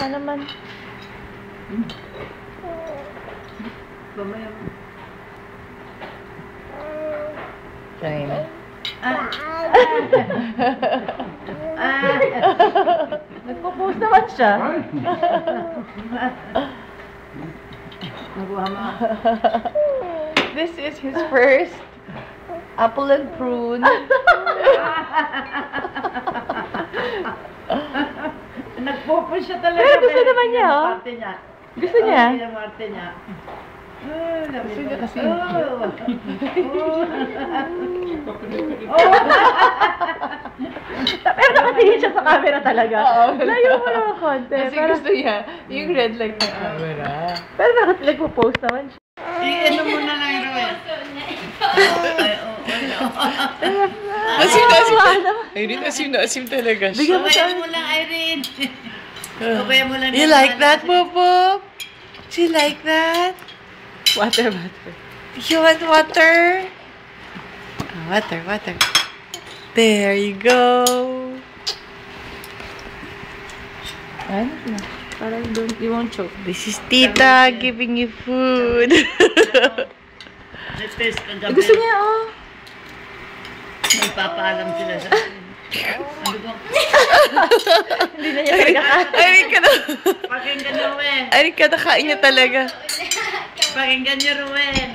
Baka naman. Mamaya. Try mo. Nagpo-post naman siya. This is his first apple and prune. Nagpo-push siya talaga. Pero gusto naman niya, oh. Parte niya. Gusto niya? Parte niya. Gusto niya kasi. Pero nakatingin siya sa camera talaga. Layo mo naman konti. Kasi gusto niya yung red light ng camera. Pero nagpo-post naman siya. I-ano mo na lang, Ruel. Asim talaga siya. Bigyan mo siya. Kaya mo lang, Irene. Kaya mo lang. You like that, Bobo? Do you like that? Water. You want water? Water. There you go. Ano na? Parang you won't choke. This is Tita giving you food. Gusto niya, oh. Nagpapaalam sila sa akin. Hindi na niya talaga kaya. Pakinggan niyo, Ruel. Ay, kinakain niya talaga. Pakinggan niyo, Ruel.